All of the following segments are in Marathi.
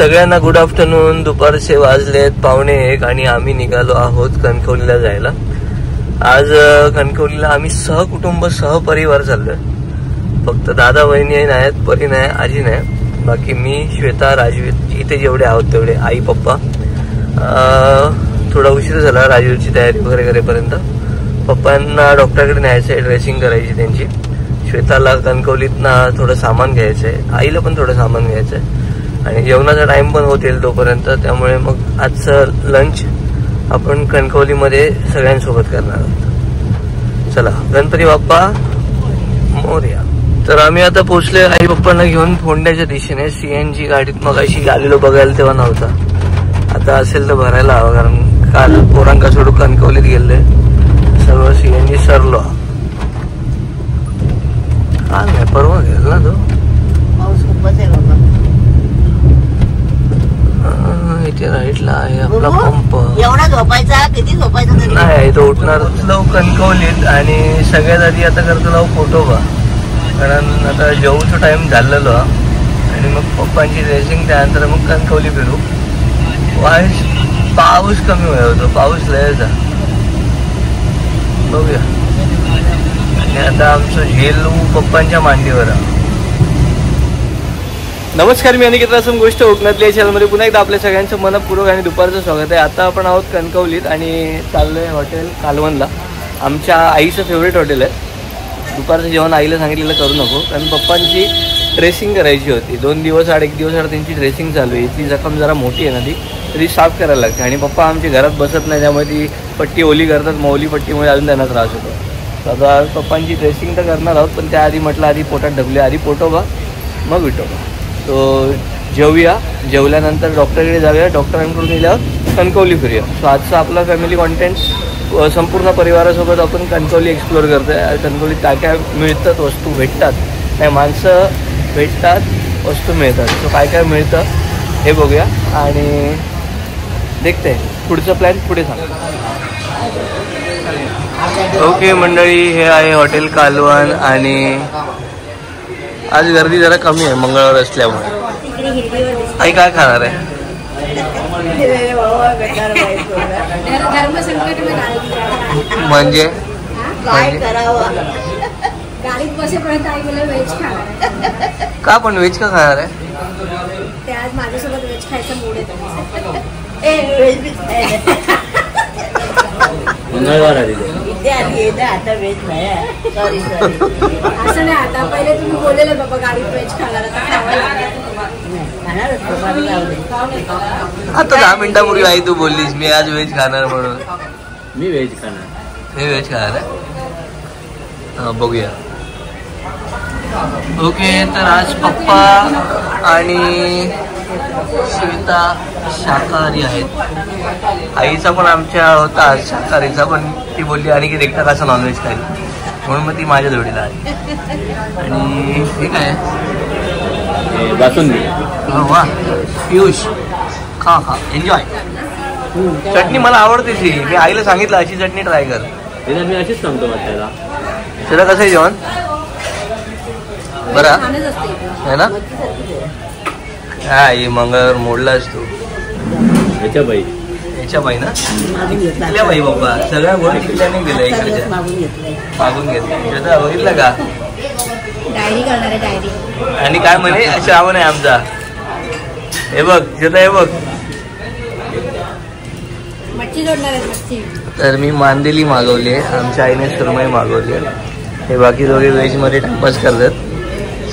सगळ्यांना गुड आफ्टरनून. दुपारचे वाजलेत 12:45 आणि आम्ही निघालो आहोत कणकवलीला जायला. आज कणकवलीला आम्ही सहकुटुंब सहपरिवार चाललोय. फक्त दादा वहिनी नाहीत, परी नाही, आजी नाही. बाकी मी, श्वेता, राजवीर इथे जेवढे आहोत तेवढे, आई पप्पा. थोडा उशीर झाला राजवीरची तयारी वगैरे करेपर्यंत. पप्पांना डॉक्टरकडे न्यायचं आहे, ड्रेसिंग करायची त्यांची. श्वेताला कणकवलीतनं थोडं सामान घ्यायचं आहे, आईला पण थोडं सामान घ्यायचं आहे आणि जेवणाचा टाइम पण होत येईल तोपर्यंत. त्यामुळे मग आजचं लंच आपण कणकवलीमध्ये सगळ्यांसोबत करणार आहोत. चला, गणपती बाप्पा मोरया. तर आम्ही आता पोहोचले आई पप्पांना घेऊन फोंड्याच्या दिशेने. CNG गाडीत मग अशी आलेलो बघायला तेव्हा नव्हता, आता असेल तर भरायला हवा, कारण काल पोरांका सोडून कणकवलीत गेले सर्व. CNG सरलो काल नाही, परवा गेल ना तो. पाऊस खूपच आहे बाबा. इथे राईटला आहे आपला पंप. एवढा झोपायचा, किती झोपायचा तरी नाही, तो उठणार लावू कणकवलीत आणि सगळ्यात आधी आता करतो लावू फोटोबा, कारण आता जेवूचा टाइम झालेलो आणि मग पप्पांची ड्रेसिंग त्यानंतर मग कणकवली फिरू. पाऊस कमी होतो, पाऊस लयचा बघूया. आणि आता आमचं झेलू पप्पांच्या मांडीवर. नमस्कार, मी अनिकेत रासम, गोष्ट कोकणातली या चॅनलमध्ये पुन्हा एकदा आपल्या सगळ्यांचं मनपूर्वक आणि दुपारचं स्वागत आहे. आता आपण आहोत कणकवलीत आणि चाललोय हॉटेल कालवणला. आमच्या आईचं फेवरेट हॉटेल आहे. दुपारचं जेवण आईला सांगितलेलं करू नको, कारण पप्पांची ड्रेसिंग करायची होती. 2 दिवस आड 1 दिवस आड त्यांची ड्रेसिंग चालू आहे. ती जखम जरा मोठी आहे ना, ती साफ करायला लागते आणि पप्पा आमची घरात बसत नाही, त्यामुळे ती पट्टी ओली करतात. मौली पट्टीमुळे अजून त्यांना त्रास होतो. आता पप्पांची ड्रेसिंग तर करणार आहोत, पण त्याआधी म्हटलं आधी पोटात ढकले, आधी पोटोबा मग विटोबा. तो जेवूया, जेवल्यानंतर डॉक्टरकडे जाऊया, डॉक्टरांकडून गेल्यावर कणकवली फिरूया. सो आजचा आपला फॅमिली कॉन्टेंट संपूर्ण परिवारासोबत आपण कणकवली एक्सप्लोअर करतो आहे. कणकवलीत काय काय मिळतात, वस्तू भेटतात, नाही माणसं भेटतात, वस्तू मिळतात. सो काय काय मिळतं हे बघूया आणि देखते पुढचं प्लॅन पुढे सांग. ओके मंडळी, हे आहे हॉटेल कालवण आणि आज गर्दी जरा कमी आहे मंगळवार असल्यामुळे. आई काय खाणार आहे? म्हणजे का पण व्हेज का खाणार आहे? माझ्यासोबत व्हेज खायचं मूड आहे. मंगळवार आली आता वेज नाही. सॉरी असं नाही. आता पहिले तुम्ही बोललेलं बाबा गाडीत व्हेज खाणार, आता 10 मिनिटापूर्वी आई तू बोललीस मी आज व्हेज खाणार म्हणून. मी व्हेज खाणार. हे व्हेज खाणार आहे. हा, बघूया. ओके, तर आज पप्पा आणि श्वेता शाकाहारी आहेत. आईचा पण आमच्या होता आज शाकाहारीचा, पण ती बोलली आणि की देखता कसं नॉनव्हेज खाईल, म्हणून मग ती माझ्या जोडीला आहे. आणि हे काय बासुंदी. वा पियुष, खा खा, एन्जॉय. चटणी मला आवडते ती, मी आईला सांगितलं अशी चटणी ट्राय कर. तिला मी अशीच सांगतो वाटायला. तुला कसं आहे जेवण? बरं आहे ना? हा, मंगळवार मोडलाच तू. याच्या बाई ना, इथल्या बाई बाबा सगळ्या गोष्टी तिच्याने गेल्या इकडच्या मागून घेतल्या. बघितलं का? डायरी करणार आहे, डायरी. आणि काय म्हणे श्रावण आहे आमचा. हे बघ श्वेता, हे बघ. मच्छी जोडणार आहे, मच्छी. तर मी मांदेली मागवली आहे, आमच्या आईने सुरमई मागवली आहे. हे बाकी दोघे व्हेजमध्ये टाइमपास करतात.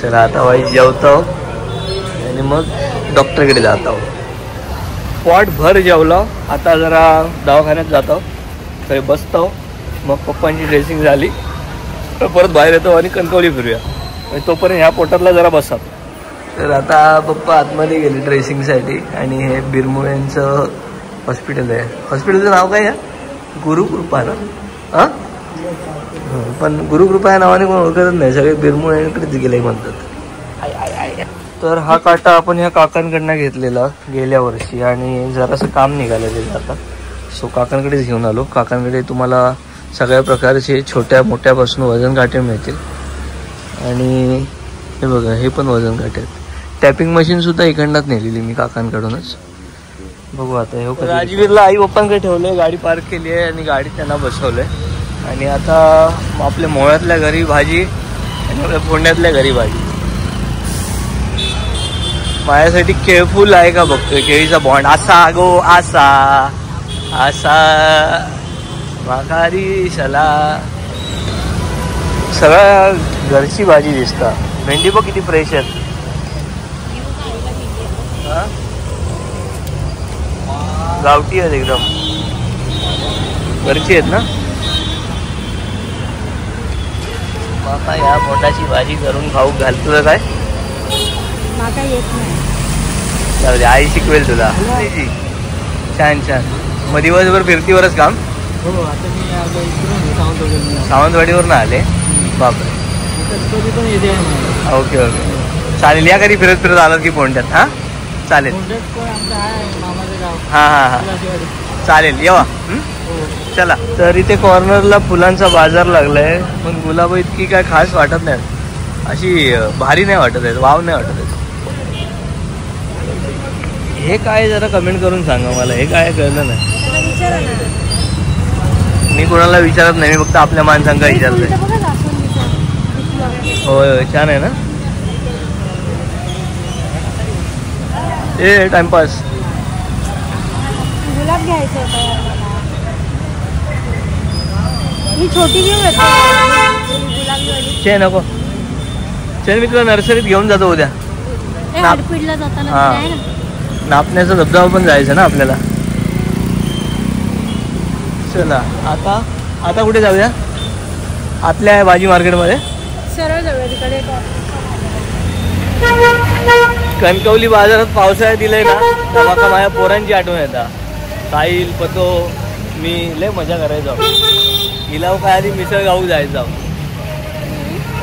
चला आता वाईज जेवतो आणि मग डॉक्टरकडे जातो. पोट भर जेवलो, आता जरा दवाखान्यात जातो, तरी बसतो. मग पप्पांची ड्रेसिंग झाली तर परत बाहेर येतो आणि कणकवली फिरूया. तोपर्यंत ह्या पोटातला जरा बसतो. तर आता पप्पा आतमध्ये गेले ड्रेसिंगसाठी आणि हे बिरमुळेंचं हॉस्पिटल आहे. हॉस्पिटलचं नाव काय आहे? गुरुकृपा ना? हां, पण गुरुकृपा या नावाने कोण ओळखतच नाही, सगळे बिरमुळेंकडेच गेले म्हणतात. तर हा काटा आपण ह्या काकांकडनं घेतलेला गेल्या वर्षी आणि जरासं काम निघालेलं आता. सो काकांकडेच घेऊन आलो. काकांकडे तुम्हाला सगळ्या प्रकारचे छोट्या मोठ्यापासून वजन काटे मिळतील. आणि हे बघा, हे पण वजन काटे आहेत. टॅपिंग मशीन सुद्धा इकडनंच नेलेली मी काकांकडूनच. बघू आता हे राजवीरला आई पप्पांकडे ठेवलंय, गाडी पार्क केली आहे आणि गाडी त्यांना बसवलंय. आणि आता आपल्या मोळ्यातल्या घरी भाजी आणि आपल्या पुण्यातल्या घरी भाजी. माझ्यासाठी केळफुल आहे का बघतोय, केळीचा बॉन्ड असा गो असा असा माघारी शला. सगळ्या घरची भाजी दिसता. भेंडी बघ किती फ्रेश आहेत. गावठी आहेत एकदम, घरची आहेत ना. माका या पोटाची भाजी करून खाऊ घालतो काय. माका येत नाही. जाऊ दे, आई शिकवेल तुला. छान छान. मग दिवसभर फिरतीवरच काम. हो, आता मी सावंतवाडीवरून आले. बापरे. कधी पण येते. ओके ओके चालेल. या कधी फिरत फिरत आलात की पोंड्यात. हां चालेल. हां हां हां चालेल येवा. चला. तर इथे कॉर्नरला फुलांचा बाजार लागलाय, पण गुलाब इतकी काय खास वाटत नाही. अशी भारी नाही वाटत आहेत, वाव नाही वाटत आहेत. हे काय जरा कमेंट करून सांगा मला, हे काय कळलं नाही. मी कोणाला विचारत नाही, मी फक्त आपल्या माणसांना विचारलंय. होय होय छान आहे ना. ए टाइमपास. गुलाब घ्यायचं होतं. मी छोटी घेऊ चे नको. चल मी तुला नर्सरीत घेऊन जातो उद्या. हाडपीडला जाताना हां नापण्याचा धबधबा पण जायचं ना आपल्याला. चला आता आता कुठे जाऊया. आतल्या भाजी मार्केटमध्ये सरळ जाऊया तिकडे. कणकवली बाजारात पावसाळ्यात दिलंय ना, तर माका माझ्या पोरांची आठवण येतात. साहिल पतो मी लय मजा करायचो. हिलाव काय आधी मिसळ गाऊ जायचो.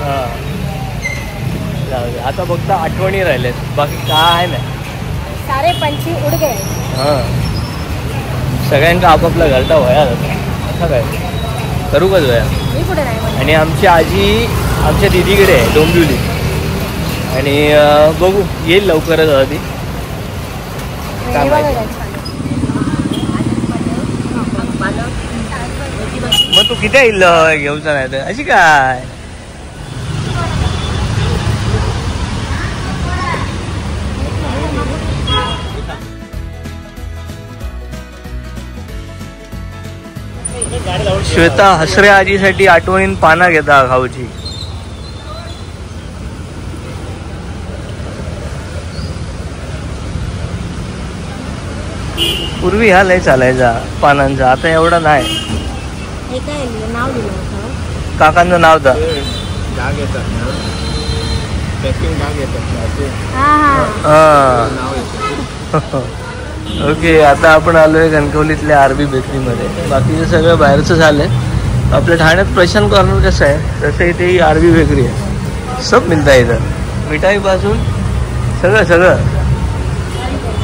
हां जाऊ दे, आता फक्त आठवणी राहिल्यात, बाकी काय नाही. सारे पंछी उड गए. हां सगळ्यांका आपापला घरटा वया असं काय करू का वया. मी कुठे नाही. आणि आमची आजी आमच्या दिदीकडे आहे डोंबिवली, आणि बघू येईल लवकरच आधी. काय माहिती. मग तू किती येईल घेऊचा नाही तर अशी काय. श्वेता हसरे आजीसाठी आठवणीन पाना घेता खाऊची. पूर्वी हा लय चालायचा पानांचा, आता एवढा नाही. हे काय नाव दिलं होतं काकांचं नाव दा. डाग येतात ना, पॅकिंग डाग येतात. ओके आता आपण आलोय कणकवलीतल्या आरबी बेकरीमध्ये. बाकीचं सगळं बाहेरचं झालंय. आपल्या ठाण्यात प्रशांत कॉर्नर कसं आहे तसं इथे ही आरबी बेकरी आहे. सब मिळतं इथं, मिठाईपासून सगळं सगळं.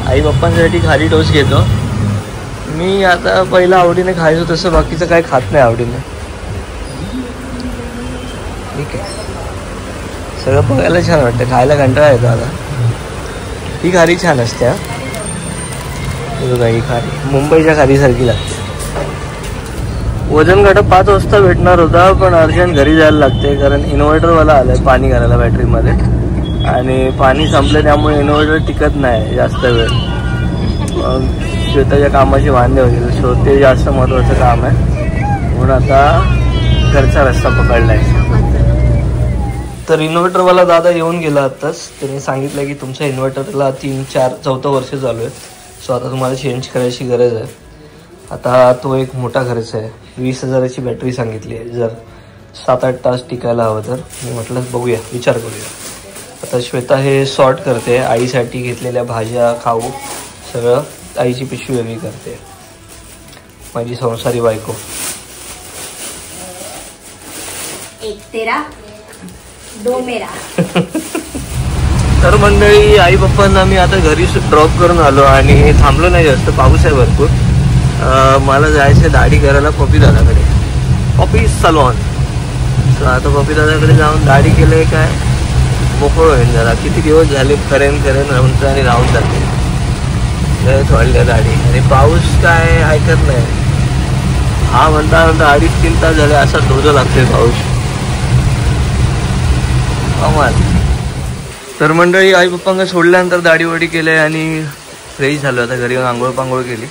आई बाप्पांसाठी खाली टोस्ट घेतो मी. आता पहिला आवडीने खायचो तसं बाकीचं काय खात नाही आवडीने. ठीक आहे सगळं बघायला छान वाटतं, खायला कंटाळा येतो. आता ही खारी छान असते. ही खारी मुंबईच्या खारीसारखी लागते. वजन काटा 5 वाजता भेटणार होता, पण अर्जंट घरी जायला लागते कारण इन्व्हर्टरवाला आलाय पाणी घालायला बॅटरीमध्ये, आणि पाणी संपलं त्यामुळे इन्व्हर्टर टिकत नाही जास्त वेळ. शेताच्या कामाचे वांदे वगैरे, सो ते जास्त महत्त्वाचं काम आहे म्हणून आता घरचा रस्ता पकडला आहे. तर इन्व्हर्टरवाला दादा येऊन गेला आत्ताच. त्याने सांगितलं की तुमच्या इन्व्हर्टरला 3-4 वर्ष चालू आहे, सो आता तुम्हाला चेंज करायची गरज आहे. आता तो एक मोठा खर्च आहे. 20,000ची बॅटरी सांगितली आहे जर 7-8 तास टिकायला हवं तर. मी म्हटलं बघूया विचार करूया. आता श्वेता हे सॉर्ट करते, आईसाठी घेतलेल्या भाज्या खाऊ सगळं आईची पिशवी वेगळी करते. माझी संसारी बायको. एक तेरा दो मेरा. तर मंडळी आई बाप्पांना मी आता घरी ड्रॉप करून आलो आणि थांबलो नाही जास्त, पाऊस आहे भरपूर. मला जायचं दाढी करायला पपी दादाकडे, पपी सलॉन. तर आता पपी दादाकडे जाऊन दाढी केलंय काय मोकळं होईल जरा. किती दिवस झाले करेन राहून आणि राहून जाते थोडल्या गाडी. आणि पाऊस काय ऐकत नाही. हा म्हणता 2.5-3 तास झाले असा धोधो लागतोय पाऊस. तर मंडळी आई पप्पांना सोडल्यानंतर दाढीवाडी केले आणि फ्रेश झालो. आता घरी येऊन आंघोळ पांघोळ केली.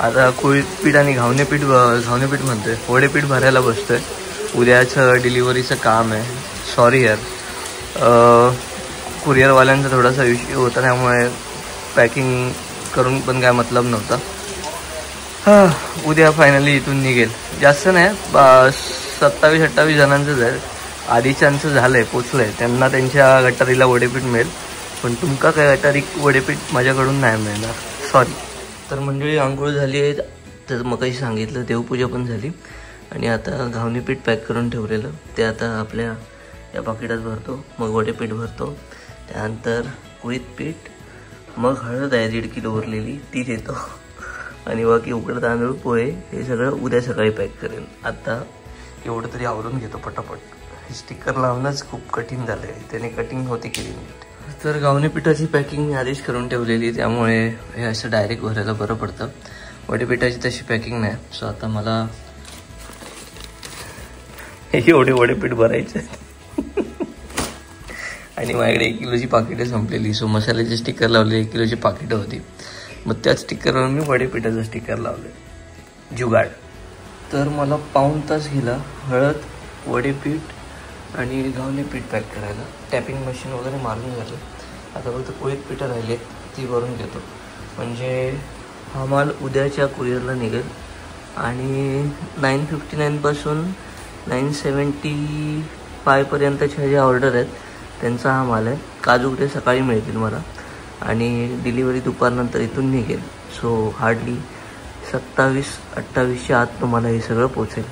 आता कोळीत पीठ आणि घावणे पीठ म्हणतोय वडेपीठ भरायला बसतोय. उद्याचं डिलिव्हरीचं काम आहे. सॉरी यार, कुरिअरवाल्यांचा थोडासा इश्यू होता त्यामुळे पॅकिंग करून पण काय मतलब नव्हता. उद्या फायनली इथून निघेल. जास्त नाही, 27-28 जणांचंच आहे. आधीच्यांचं झालं आहे, पोचलं आहे. त्यांना त्यांच्या गटारीला वडेपीठ मिळेल, पण तुमका काय गटारी वडेपीठ माझ्याकडून नाही मिळणार, सॉरी. तर मंडळी आंघोळ झाली आहे. तर मग काही सांगितलं, देवपूजा पण झाली आणि आता घावणे पीठ पॅक करून ठेवलेलं ते आता आपल्या या पाकिटात भरतो. मग वडेपीठ भरतो. त्यानंतर कुळीत पीठ, मग हळद आहे 1.5 किलो उरलेली ती देतो आणि बाकी उकडं तांदूळ पोहे हे सगळं उद्या सकाळी पॅक करेन. आता एवढं तरी आवरून घेतो पटापट. स्टिकर लावणंच खूप कठीण झालं आहे, त्याने कटिंग होती केली नीट. तर घावणे पिठाची पॅकिंग मी आधीच करून ठेवलेली, त्यामुळे हे असं डायरेक्ट भरायला बरं पडतं. वडेपिठाची तशी पॅकिंग नाही. सो आता मला एवढे वडेपीठ भरायचे आणि माझ्याकडे 1 किलोची पाकिटं संपलेली. सो मसाल्याचे स्टिकर लावले, 1 किलोची पाकिटं होती. मग त्याच स्टिकरवर मी वडेपीठाचं स्टिकर लावलं, जुगाड. तर मला पाऊण तास गेला हळद, वडेपीठ आणि घावणे पीठ पॅक करायला. टॅपिंग मशीन वगैरे मारून झालं. आता फक्त पोळीत पिठं राहिलेत, ती भरून घेतो. म्हणजे हा माल उद्याच्या कुरिअरला निघेल. आणि 959पासून 975पर्यंतच्या ज्या ऑर्डर आहेत त्यांचा हा माल आहे. काजू उद्या सकाळी मिळतील मला आणि डिलिव्हरी दुपारनंतर इथून निघेल. सो हार्डली 27-28च्या आत तुम्हाला हे सगळं पोचेल.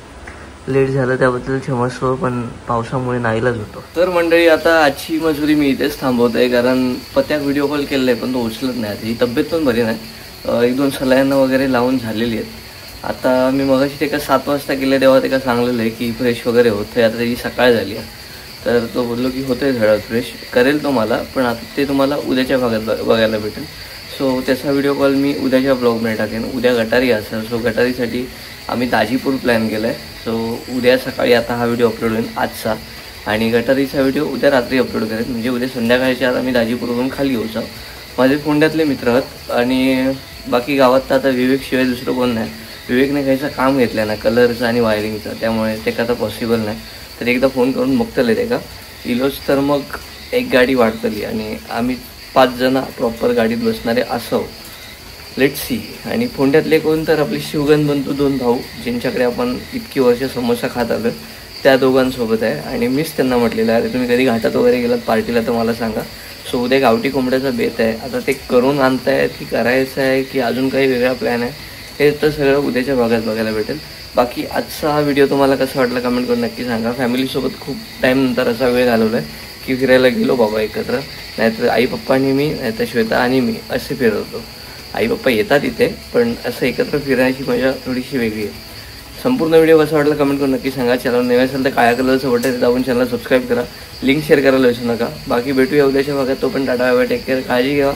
लेट झालं त्याबद्दल क्षमस्व, पण पावसामुळे नाईलाज होतो. तर मंडळी आता आजची मजुरी मी इथेच थांबवत आहे, कारण पत्याक व्हिडिओ कॉल केलेला आहे पण तो उचलत नाही. आता ही तब्येत पण बरी नाही. 1-2 सलाईन वगैरे लावून झालेली आहेत. आता मी मगाशी ते का 7 वाजता गेले तेव्हा ते का सांगलेलं आहे की फ्रेश वगैरे होतं. आता त्याची सकाळ झाली आहे. तर तो बोललो की होतंय झडा फ्रेश करेल तो मला, पण आता ते तुम्हाला उद्याच्या भागात बघायला भेटेल. सो त्याचा व्हिडिओ कॉल मी उद्याच्या ब्लॉगमध्ये टाकेन. उद्या गटारी असेल. सो गटारीसाठी आम्ही दाजीपूर प्लॅन केला आहे. सो उद्या सकाळी आता हा व्हिडिओ अपलोड होईल आजचा, आणि गटारीचा व्हिडिओ उद्या रात्री अपलोड करेल. म्हणजे उद्या संध्याकाळच्या आत आम्ही दाजीपूरवरून खाली येऊ. माझे फोंड्यातले मित्र आहेत आणि बाकी गावात तर आता विवेकशिवाय दुसरं कोण नाही. विवेकने काहीचं काम घेतलं ना कलरचं आणि वायरिंगचं, त्यामुळे ते का आता पॉसिबल नाही. तर एकदा फोन करून बघतले ते का इलोच तर मग एक गाडी वाढतली आणि आम्ही 5 जण प्रॉपर गाडीत बसणारे असो. Let see. आणि फोंड्यातले कोण तर आपले शिवगण बनतो 2 भाऊ, ज्यांच्याकडे आपण इतकी वर्ष समोसा खात आलो, त्या दोघांसोबत आहे. आणि मीच त्यांना म्हटलेलं आहे, तुम्ही कधी घाटात वगैरे गेलात पार्टीला तर मला सांगा. सो उद्या गावठी कोंबड्याचा बेत आहे. आता ते करून आणतायत की करायचं आहे की अजून काही वेगळा प्लॅन आहे, हे तर सगळं उद्याच्या भागात बघायला भेटेल. बाकी आजचा हा व्हिडिओ तुम्हाला कसा वाटला कमेंट करून नक्की सांगा. फॅमिलीसोबत खूप टाईम नंतर असा वेळ घालवला आहे की फिरायला गेलो बाबा एकत्र. नाहीतर आई पप्पा आणि मी, नाहीतर श्वेता आणि मी असे फिरवतो. आई पप्पा येतात इथे, पण असं एकत्र फिरण्याची मजा थोडीशी वेगळी आहे. संपूर्ण व्हिडिओ कसा वाटला कमेंट करून नक्की सांगा. चॅनल नवे असेल तर काळ्या कलरचं बटन दाबून चॅनल सबस्क्राईब करा. लिंक शेअर करायला विसरू नका. बाकी भेटूया उद्याच्या भागात. तो पण टाटा, बाय, टेक केअर, काळजी घ्या,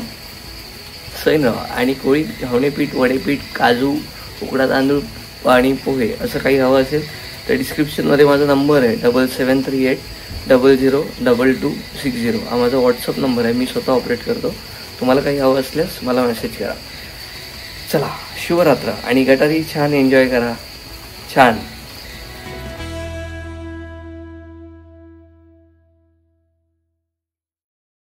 सैन राहा. आणि कोळी घावणे पीठ, वडेपीठ, काजू, उकडा तांदूळ, पाणी, पोहे असं काही हवं असेल तर डिस्क्रिप्शनमध्ये माझा नंबर आहे 7738002260. हा माझा व्हॉट्सअप नंबर आहे. मी स्वतः ऑपरेट करतो. तुम्हाला काही हवं असल्यास मला मेसेज करा. चला, शुभरात्र. आणि गटारी छान एन्जॉय करा. छान.